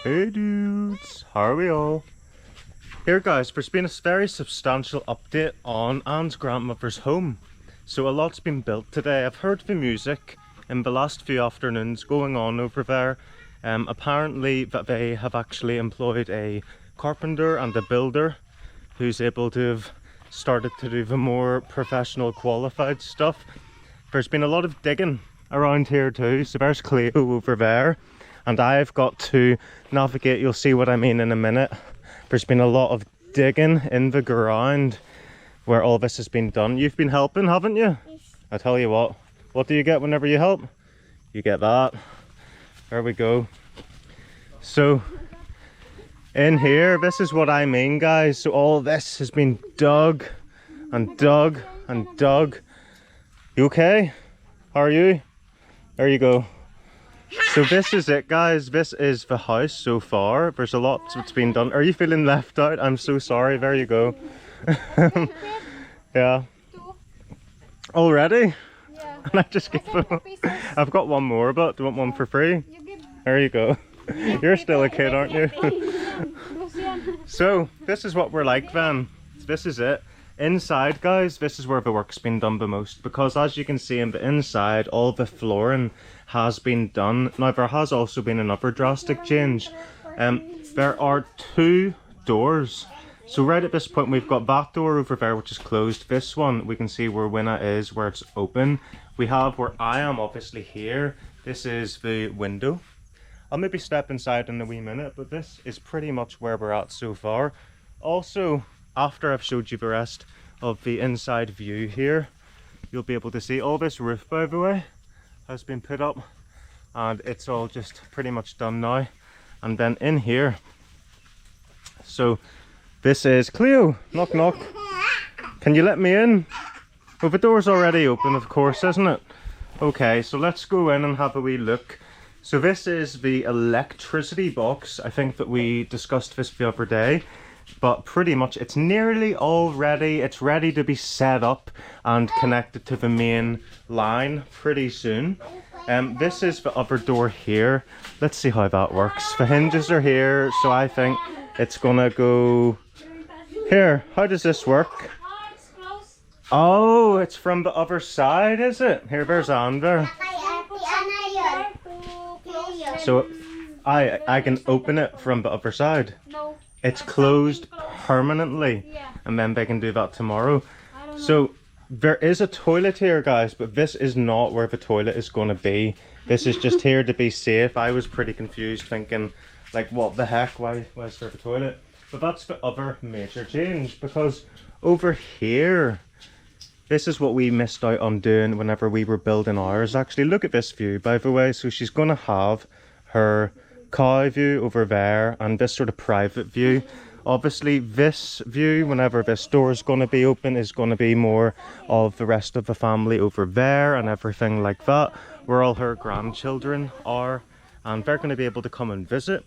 Hey dudes, how are we all? Here guys, there's been a very substantial update on Anne's grandmother's home. So a lot's been built today. I've heard the music in the last few afternoons going on over there. Apparently that they have actually employed a carpenter and a builder who's able to have started to do the more professional qualified stuff. There's been a lot of digging around here too, so there's Cleo over there. And I've got to navigate, you'll see what I mean in a minute. There's been a lot of digging in the ground where all this has been done. You've been helping, haven't you? Yes. I tell you what do you get whenever you help? You get that. There we go. So, in here, this is what I mean, guys. So all this has been dug and dug and dug. You okay? How are you? There you go. So this is it, guys. This is the house so far. There's a lot that's been done. Are you feeling left out? I'm so sorry. There you go. Yeah. Already? Yeah. And I just gave them. I've got one more, but do you want one for free? There you go. You're still a kid, aren't you? So this is what we're like then. This is it. Inside, guys, this is where the work's been done the most, because as you can see in the inside, all the flooring has been done. Now there has also been another drastic change. There are two doors. So right at this point we've got that door over there which is closed. This one we can see where Winna is, where it's open. We have where I am, obviously here. This is the window. I'll maybe step inside in a wee minute, but this is pretty much where we're at so far. Also, after I've showed you the rest of the inside view here, you'll be able to see all this roof, by the way, has been put up, and it's all just pretty much done now. And then in here, so this is Cleo. Knock knock. Can you let me in? Well, the door's already open, of course, isn't it? Okay, so let's go in and have a wee look. So this is the electricity box. I think that we discussed this the other day. But pretty much it's nearly all ready. It's ready to be set up and connected to the main line pretty soon. This is the other door here. Let's see how that works. The hinges are here, so I think it's gonna go here. How does this work? Oh, it's from the other side, is it? Here, there's Anne there. So I can open it from the other side. No. It's closed permanently, and then they can do that tomorrow. So there is a toilet here, guys, but this is not where the toilet is going to be. This is just here to be safe. I was pretty confused, thinking like, what the heck, why is there a toilet? But that's the other major change, because over here, this is what we missed out on doing whenever we were building ours. Actually, look at this view, by the way. So she's going to have her cow view over there and this sort of private view. Obviously this view, whenever this door is going to be open, is going to be more of the rest of the family over there and everything like that, where all her grandchildren are, and they're going to be able to come and visit.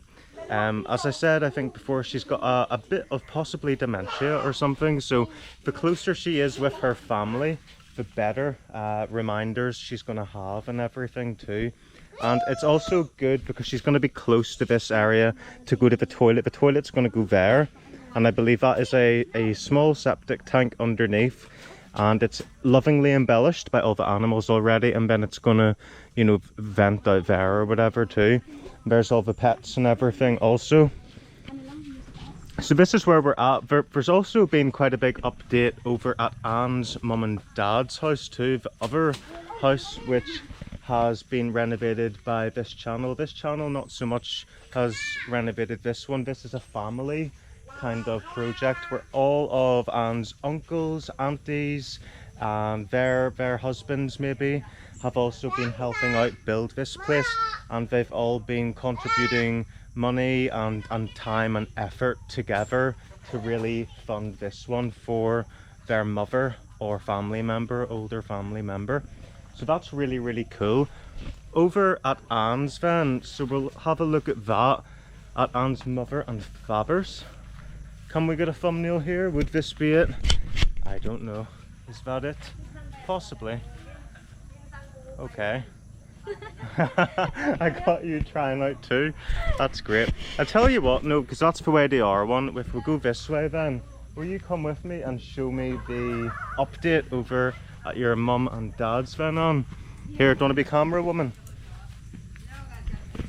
As I said, I think before, she's got a bit of possibly dementia or something, so the closer she is with her family, the better reminders she's going to have and everything too. And it's also good because she's going to be close to this area to go to the toilet. The toilet's going to go there, and I believe that is a small septic tank underneath, and it's lovingly embellished by all the animals already, and then it's going to, you know, vent out there or whatever too. There's all the pets and everything also. So this is where we're at. There's also been quite a big update over at Anne's mum and dad's house too, the other house which has been renovated by this channel. This channel not so much has renovated this one. This is a family kind of project where all of Anne's uncles, aunties, and their husbands maybe have also been helping out build this place, and they've all been contributing money and time and effort together to really fund this one for their mother or family member, older family member. So that's really, really cool. Over at Anne's then, so we'll have a look at that, at Anne's mother and father's. Can we get a thumbnail here? Would this be it? I don't know. Is that it? Possibly. Okay. I got you trying out too. That's great. I tell you what, no, because that's the way they are one. If we go this way then, will you come with me and show me the update over at your mum and dad's then on? Here, do you want to be camera woman?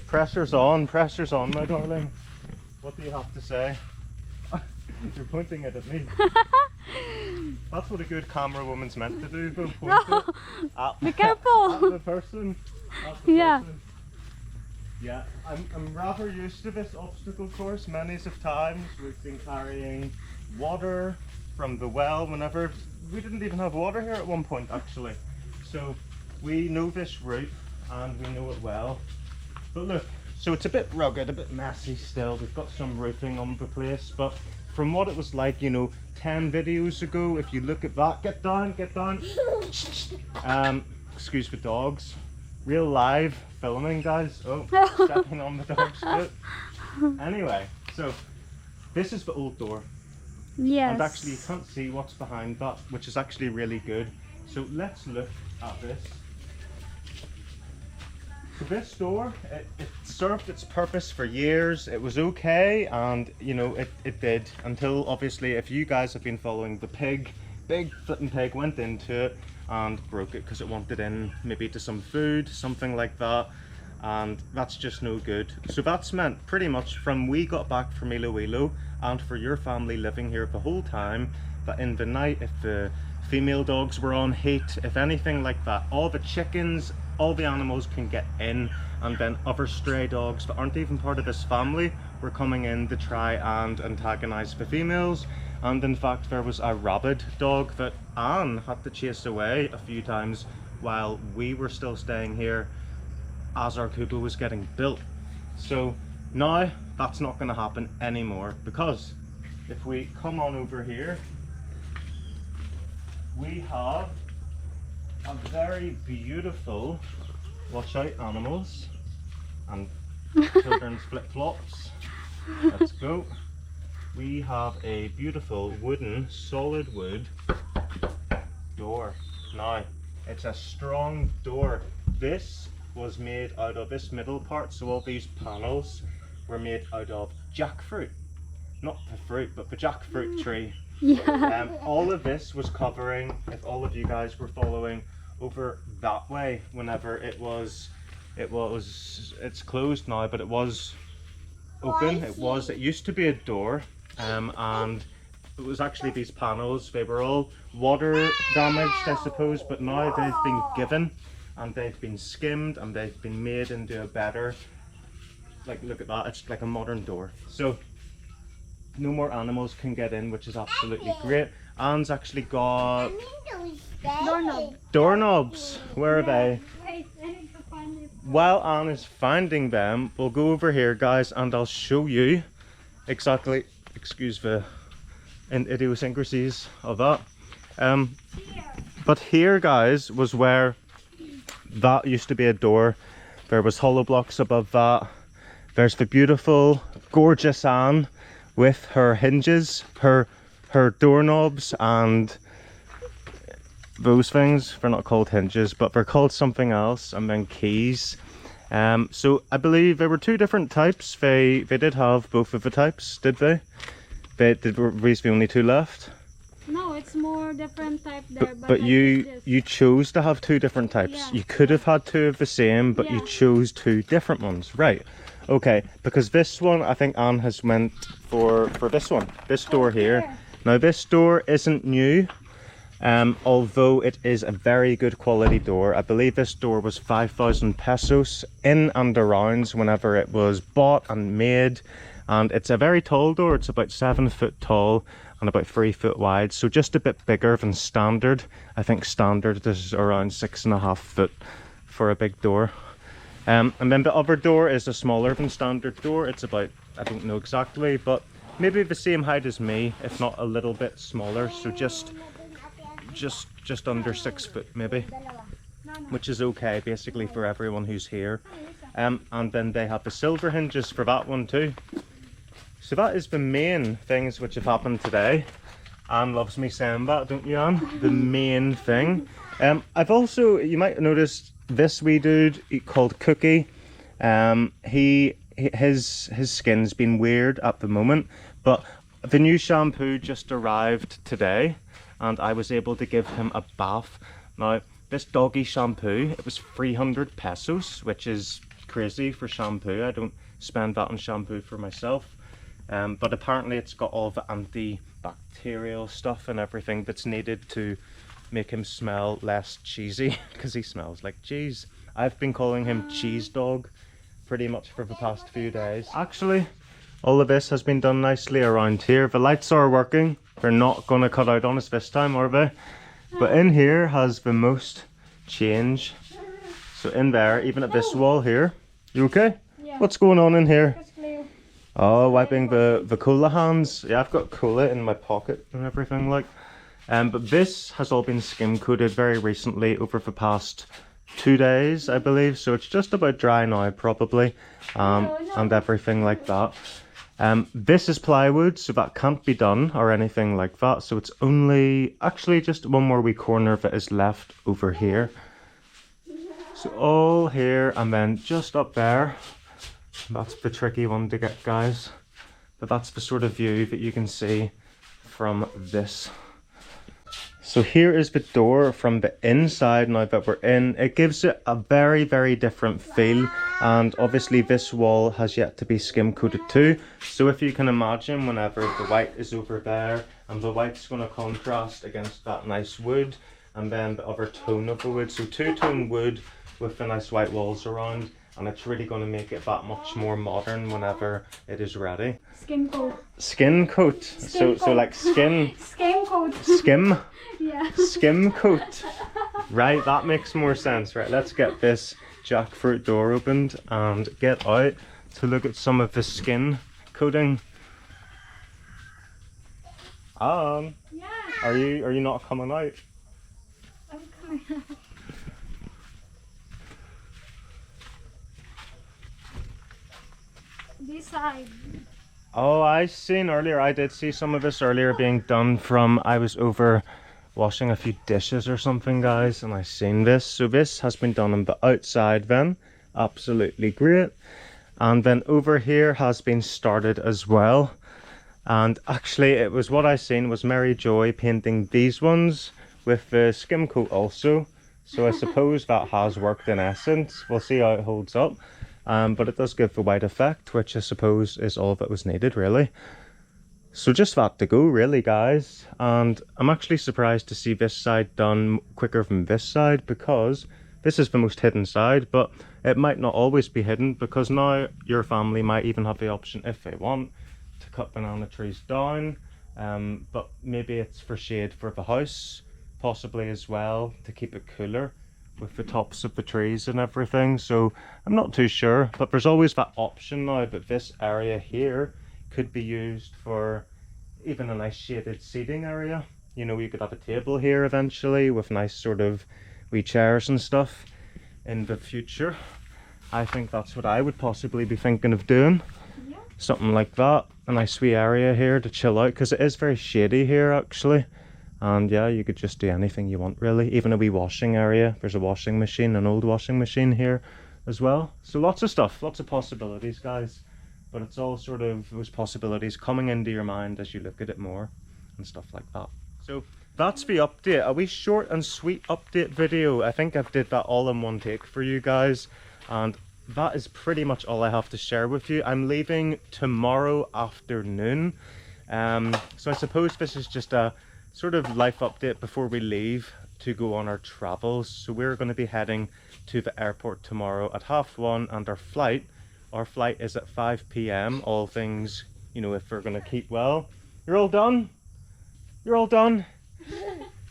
Pressure's on, my darling. What do you have to say? You're pointing it at me. That's what a good camera woman's meant to do. Go point it at, Be careful. at the person. At the person. Yeah, I'm rather used to this obstacle course. Many of times we've been carrying water from the well whenever we didn't even have water here at one point actually. So we know this route and we know it well. But look, so it's a bit rugged, a bit messy still. We've got some roofing on the place, but from what it was like, you know, 10 videos ago, if you look at that, get down. Excuse the dogs. Real live filming, guys. Oh, stepping on the dog's foot. Anyway, so this is the old door. Yes. And actually you can't see what's behind that, which is actually really good. So let's look at this. So this door, it served its purpose for years. It was okay, and you know, it did, until obviously if you guys have been following the pig, big flipping pig went into it and broke it because it wanted in maybe to some food, something like that, and that's just no good. So that's meant pretty much from we got back from Iloilo and for your family living here the whole time, that in the night, if the female dogs were on heat, if anything like that, all the chickens, all the animals can get in, and then other stray dogs that aren't even part of this family were coming in to try and antagonize the females. And in fact there was a rabid dog that Anne had to chase away a few times while we were still staying here as our KUBO was getting built. So now that's not going to happen anymore, because if we come on over here, we have a very beautiful, watch out animals and children's flip-flops. Let's go. We have a beautiful wooden, solid wood door. Now, it's a strong door. This was made out of this middle part, so all these panels were made out of jackfruit. Not the fruit, but the jackfruit tree. Yeah. All of this was covering, if all of you guys were following, over that way whenever it's closed now, but it was open. It used to be a door, and it was actually these panels. They were all water damaged, I suppose, but now they've been given and they've been skimmed and they've been made into a better, like, look at that, it's like a modern door. So no more animals can get in, which is absolutely great. Anne's actually got doorknobs. Where are they? Wait, I need to find it. While Anne is finding them, we'll go over here, guys, and I'll show you exactly, excuse the idiosyncrasies of that. But here, guys, was where that used to be a door. There was hollow blocks above that. There's the beautiful, gorgeous Anne with her hinges, her doorknobs, and those things. They're not called hinges, but they're called something else, and then keys. So I believe there were two different types. They did have both of the types, did they? Were these the only two left? No, it's more different type there. But you chose to have two different types. Yeah. You could have had two of the same, but you chose two different ones, right? Okay, because this one, I think Anne has went for this one, this door here. Now this door isn't new, although it is a very good quality door. I believe this door was 5,000 pesos in and around whenever it was bought and made. And it's a very tall door. It's about 7 foot tall and about 3 foot wide, so just a bit bigger than standard. I think standard is around 6.5 foot for a big door. And then the other door is a smaller than standard door. It's about, I don't know exactly, but maybe the same height as me, if not a little bit smaller. So just under 6 foot maybe, which is okay basically for everyone who's here. And then they have the silver hinges for that one too. So that is the main things which have happened today. Anne loves me saying that, don't you, Anne? The main thing. I've also, you might have noticed, this wee dude called Cookie, his skin's been weird at the moment, but the new shampoo just arrived today and I was able to give him a bath. Now this doggy shampoo, it was 300 pesos, which is crazy for shampoo. I don't spend that on shampoo for myself, but apparently it's got all the antibacterial stuff and everything that's needed to make him smell less cheesy, because he smells like cheese. I've been calling him Cheese Dog pretty much for the past few days. Actually, all of this has been done nicely around here. The lights are working. They're not going to cut out on us this time, are they? But in here has the most change. So in there, even at this wall here. You okay? Yeah. What's going on in here? Oh, wiping the cola hands. Yeah, I've got cola in my pocket and everything like. But this has all been skim coated very recently over the past 2 days, I believe. So it's just about dry now, probably, and everything like that. This is plywood, so that can't be done or anything like that. So it's only actually just one more wee corner that is left over here. So all here and then just up there. That's the tricky one to get, guys. But that's the sort of view that you can see from this. So here is the door from the inside now that we're in. It gives it a very, very different feel. And obviously this wall has yet to be skim coated too. So if you can imagine, whenever the white is over there and the white's going to contrast against that nice wood and then the other tone of the wood. So two-tone wood with the nice white walls around. And it's really going to make it that much more modern whenever it is ready. Skin coat. Skin coat. So like skin. Skin coat. Skim. Yeah. Skim coat. Right, that makes more sense. Right, let's get this jackfruit door opened and get out to look at some of the skin coating. Yeah. Are you not coming out? I'm coming out. This side. Oh, I seen earlier. I did see some of this earlier being done from. I was over washing a few dishes or something, guys, and I seen this. So this has been done on the outside then. Absolutely great. And then over here has been started as well. And actually it was what I seen was Mary Joy painting these ones with the skim coat also. So I suppose that has worked in essence. We'll see how it holds up. But it does give the white effect, which I suppose is all that was needed, really. So just that to go, really, guys. And I'm actually surprised to see this side done quicker than this side, because this is the most hidden side, but it might not always be hidden, because now your family might even have the option, if they want, to cut banana trees down. But maybe it's for shade for the house, possibly as well, to keep it cooler with the tops of the trees and everything. So I'm not too sure, but there's always that option now that this area here could be used for even a nice shaded seating area. You know, you could have a table here eventually with nice sort of wee chairs and stuff in the future. I think that's what I would possibly be thinking of doing. Yeah. Something like that, a nice wee area here to chill out, because it is very shady here actually. And yeah, you could just do anything you want, really. Even a wee washing area. There's a washing machine, an old washing machine here as well. So lots of stuff, lots of possibilities, guys. But it's all sort of those possibilities coming into your mind as you look at it more and stuff like that. So that's the update. A wee short and sweet update video. I think I did that all in one take for you guys. And that is pretty much all I have to share with you. I'm leaving tomorrow afternoon. So I suppose this is just a sort of life update before we leave to go on our travels. So we're going to be heading to the airport tomorrow at 1:30, and our flight is at 5 p.m. all things, you know, if we're going to keep well. You're all done? You're all done?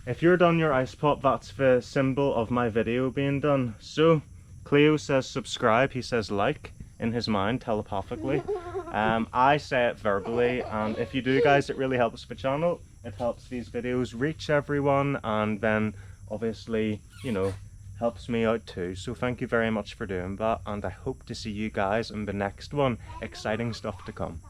If you're done your ice pop, that's the symbol of my video being done. So Cleo says subscribe, he says like in his mind telepathically. I say it verbally, and if you do, guys, it really helps the channel. It helps these videos reach everyone, and then obviously, you know, helps me out too. So thank you very much for doing that, and I hope to see you guys in the next one. Exciting stuff to come.